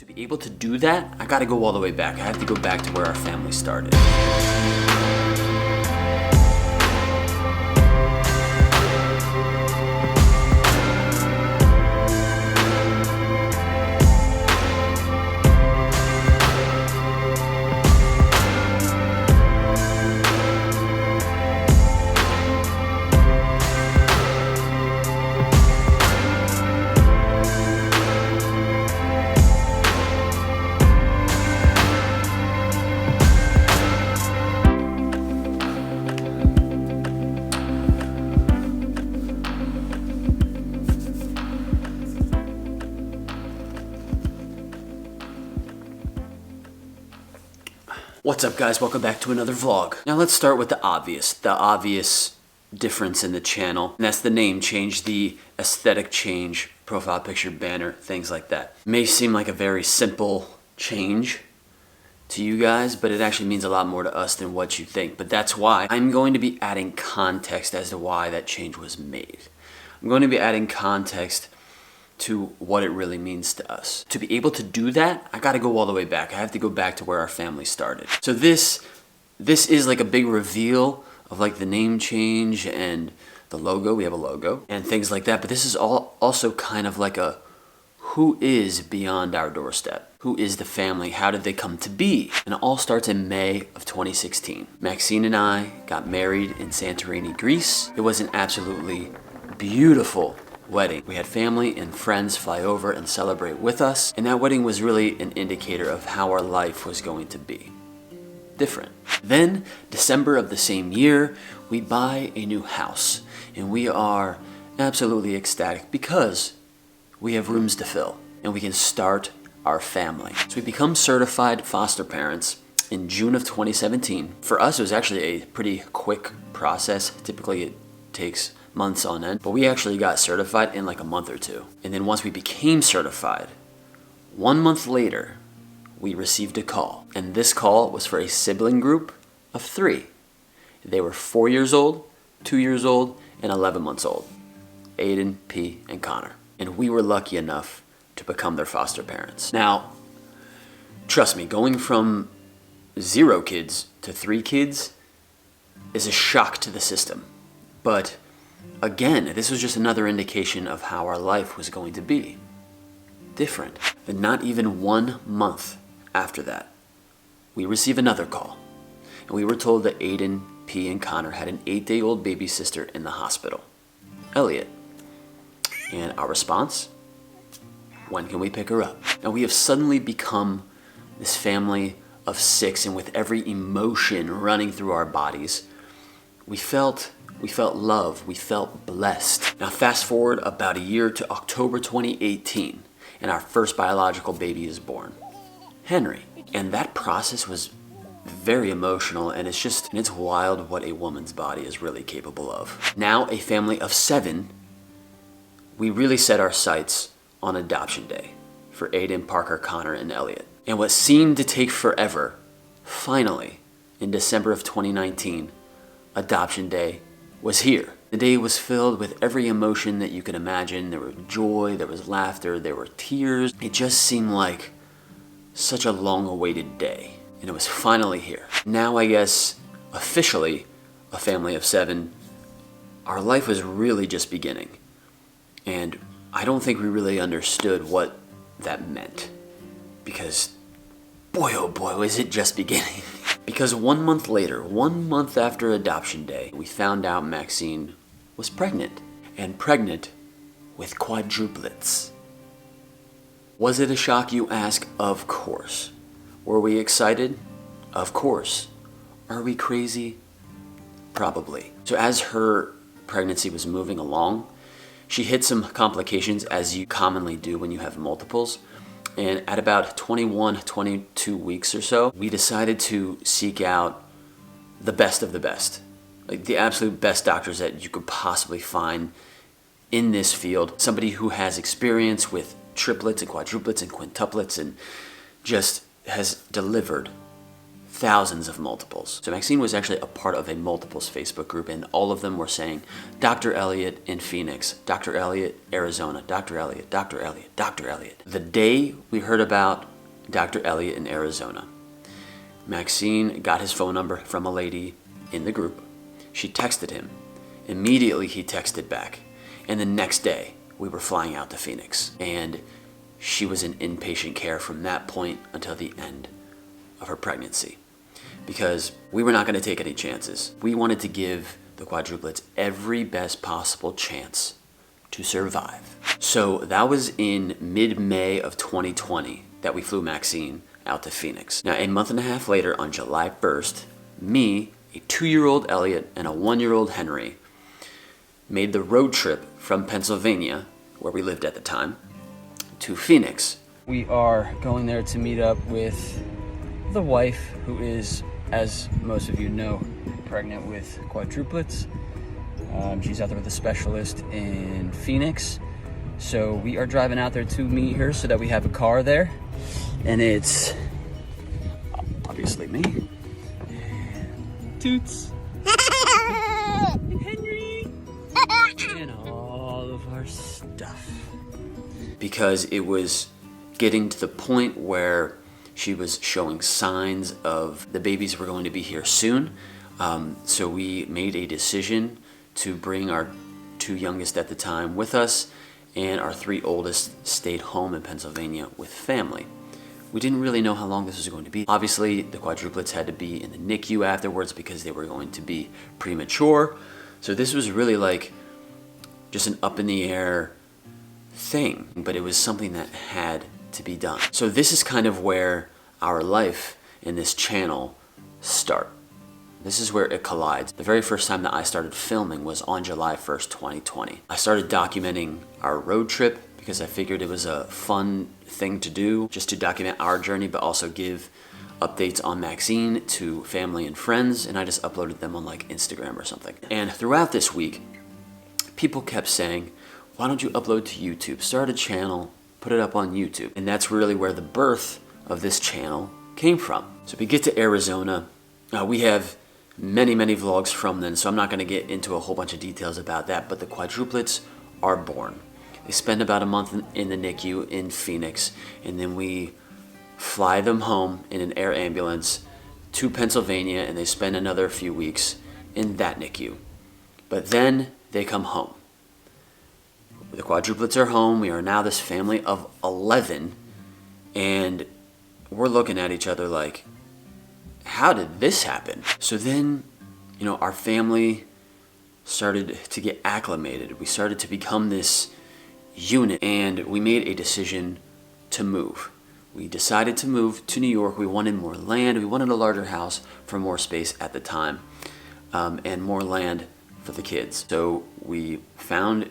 To be able to do that, I gotta go all the way back. I have to go back to where our family started. What's up, guys? Welcome back to another vlog. Now let's start with the obvious difference in the channel, and that's the name change, the aesthetic change, profile picture, banner, things like that. May seem like a very simple change to you guys, but it actually means a lot more to us than what you think. But that's why I'm going to be adding context as to why that change was made. I'm going to be adding context to what it really means to us. To be able to do that, I gotta go all the way back. I have to go back to where our family started. So this is like a big reveal of like the name change and the logo. We have a logo and things like that. But this is also kind of like a who is beyond our doorstep? Who is the family? How did they come to be? And it all starts in May of 2016. Maxine and I got married in Santorini, Greece. It was an absolutely beautiful wedding. We had family and friends fly over and celebrate with us, and that wedding was really an indicator of how our life was going to be. Different. Then, December of the same year, we buy a new house, and we are absolutely ecstatic because we have rooms to fill, and we can start our family. So we become certified foster parents in June of 2017. For us, it was actually a pretty quick process. Typically, it takes months on end, but we actually got certified in like a month or two. And then once we became certified, 1 month later, we received a call. And this call was for a sibling group of 3. They were 4 years old, 2 years old, and 11 months old. Aiden, P, and Connor. And we were lucky enough to become their foster parents. Now, trust me, going from 0 kids to 3 kids is a shock to the system. But again, this was just another indication of how our life was going to be. Different. But not even 1 month after that, we received another call. And we were told that Aiden, P, and Connor had an 8-day-old baby sister in the hospital, Elliot. And our response? When can we pick her up? Now we have suddenly become this family of 6, and with every emotion running through our bodies, we felt love, we felt blessed. Now fast forward about a year to October 2018, and our first biological baby is born, Henry. And that process was very emotional, and it's wild what a woman's body is really capable of. Now a family of 7, we really set our sights on adoption day for Aiden, Parker, Connor, and Elliot. And what seemed to take forever, finally, in December of 2019, adoption day was here. The day was filled with every emotion that you could imagine. There was joy, there was laughter, there were tears. It just seemed like such a long-awaited day, and it was finally here. Now, I guess, officially, a family of 7, our life was really just beginning. And I don't think we really understood what that meant. Because, boy oh boy, was it just beginning. Because 1 month later, 1 month after adoption day, we found out Maxine was pregnant. And pregnant with quadruplets. Was it a shock, you ask? Of course. Were we excited? Of course. Are we crazy? Probably. So as her pregnancy was moving along, she hit some complications, as you commonly do when you have multiples. And at about 21, 22 weeks or so, we decided to seek out the best of the best. Like the absolute best doctors that you could possibly find in this field. Somebody who has experience with triplets and quadruplets and quintuplets and just has delivered thousands of multiples. So Maxine was actually a part of a multiples Facebook group, and all of them were saying, Dr. Elliot in Phoenix, Dr. Elliot, Arizona, Dr. Elliot, Dr. Elliot, Dr. Elliot. The day we heard about Dr. Elliott in Arizona. Maxine got his phone number from a lady in the group. She texted him. Immediately he texted back. And the next day we were flying out to Phoenix. And she was in inpatient care from that point until the end of her pregnancy. Because we were not going to take any chances. We wanted to give the quadruplets every best possible chance to survive. So that was in mid-May of 2020 that we flew Maxine out to Phoenix. Now, a month and a half later, on July 1st, me, a 2-year-old Elliot, and a 1-year-old Henry made the road trip from Pennsylvania, where we lived at the time, to Phoenix. We are going there to meet up with the wife, who is, as most of you know, pregnant with quadruplets. She's out there with a specialist in Phoenix. So we are driving out there to meet her so that we have a car there. And it's obviously me. Toots. And Henry. And all of our stuff. Because it was getting to the point where she was showing signs of the babies were going to be here soon. So we made a decision to bring our 2 youngest at the time with us, and our 3 oldest stayed home in Pennsylvania with family. We didn't really know how long this was going to be. Obviously, the quadruplets had to be in the NICU afterwards because they were going to be premature. So this was really like just an up in the air thing, but it was something that had to be done. So this is kind of where our life in this channel start. This is where it collides. The very first time that I started filming was on July 1st, 2020. I started documenting our road trip because I figured it was a fun thing to do, just to document our journey, but also give updates on Maxine to family and friends, and I just uploaded them on like Instagram or something. And throughout this week, people kept saying, why don't you upload to YouTube? Start a channel, put it up on YouTube. And that's really where the birth of this channel came from. So we get to Arizona. We have many vlogs from then, so I'm not going to get into a whole bunch of details about that, but the quadruplets are born. They spend about a month in the NICU in Phoenix, and then we fly them home in an air ambulance to Pennsylvania, and they spend another few weeks in that NICU. But then they come home. The quadruplets are home. We are now this family of 11, and we're looking at each other like, how did this happen? So then, our family started to get acclimated. We started to become this unit, and we made a decision to move. We decided to move to New York. We wanted more land. We wanted a larger house for more space at the time, and more land for the kids. So we found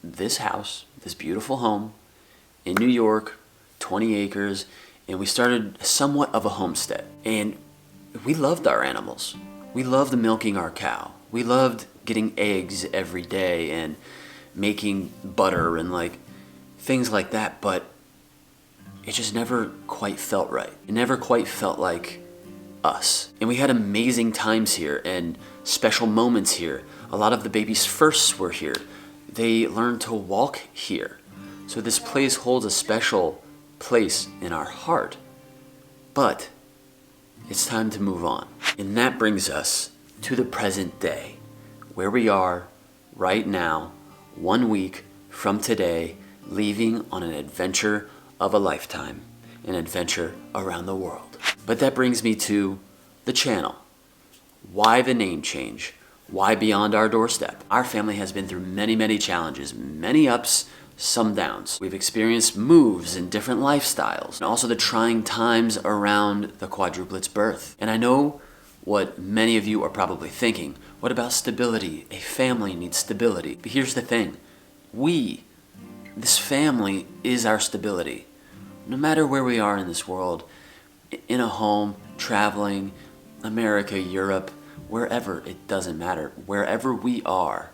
this house, this beautiful home in New York, 20 acres, and we started somewhat of a homestead. And we loved our animals. We loved milking our cow. We loved getting eggs every day and making butter and like things like that, but it just never quite felt right. It never quite felt like us. And we had amazing times here and special moments here. A lot of the babies' firsts were here. They learned to walk here. So this place holds a special place in our heart. But it's time to move on. And that brings us to the present day, where we are right now, 1 week from today, leaving on an adventure of a lifetime, an adventure around the world. But that brings me to the channel. Why the name change? Why Beyond Our Doorstep? Our family has been through many challenges, many ups, some downs. We've experienced moves and different lifestyles, and also the trying times around the quadruplets' birth. And I know what many of you are probably thinking. What about stability? A family needs stability. But here's the thing. This family is our stability. No matter where we are in this world, in a home, traveling, America, Europe, wherever, it doesn't matter. Wherever we are,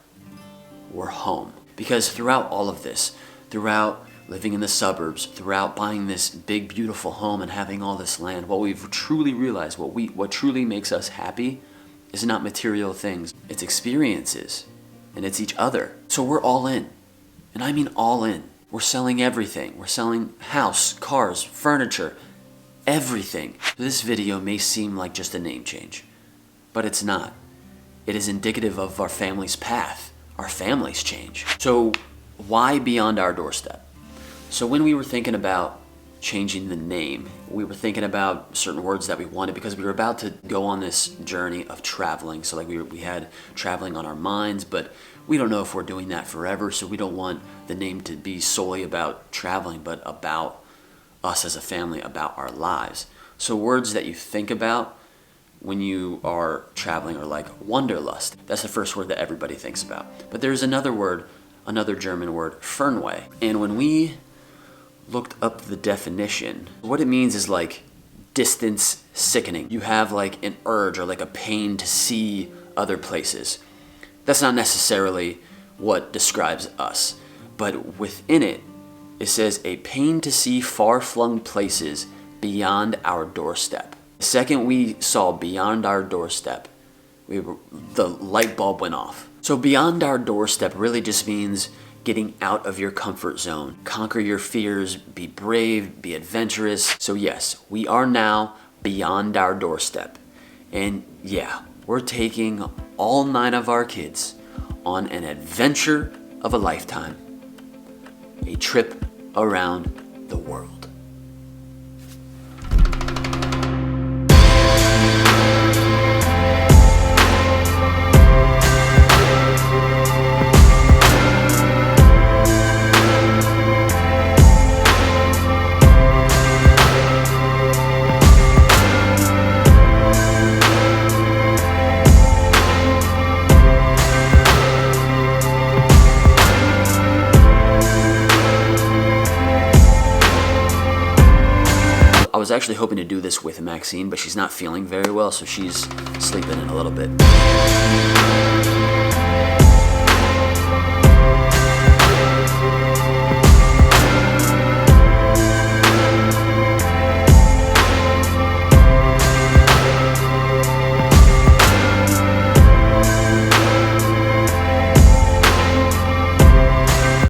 we're home. Because throughout all of this, throughout living in the suburbs, throughout buying this big, beautiful home and having all this land, what we've truly realized, what truly makes us happy is not material things. It's experiences, and it's each other. So we're all in, and I mean all in. We're selling everything. We're selling house, cars, furniture, everything. This video may seem like just a name change, but it's not. It is indicative of our family's path. Our family's change. So why Beyond Our Doorstep? So when we were thinking about changing the name, we were thinking about certain words that we wanted because we were about to go on this journey of traveling. So like we had traveling on our minds, but we don't know if we're doing that forever. So we don't want the name to be solely about traveling, but about us as a family, about our lives. So words that you think about when you are traveling are like wanderlust. That's the first word that everybody thinks about. But there's another word, another German word, Fernweh. And when we looked up the definition, what it means is like distance sickening. You have like an urge or like a pain to see other places. That's not necessarily what describes us, but within it, it says a pain to see far-flung places beyond our doorstep. The second we saw beyond our doorstep, the light bulb went off. So beyond our doorstep really just means getting out of your comfort zone. Conquer your fears, be brave, be adventurous. So yes, we are now beyond our doorstep. And yeah, we're taking all 9 of our kids on an adventure of a lifetime. A trip around the world. I was actually hoping to do this with Maxine, but she's not feeling very well, so she's sleeping in a little bit.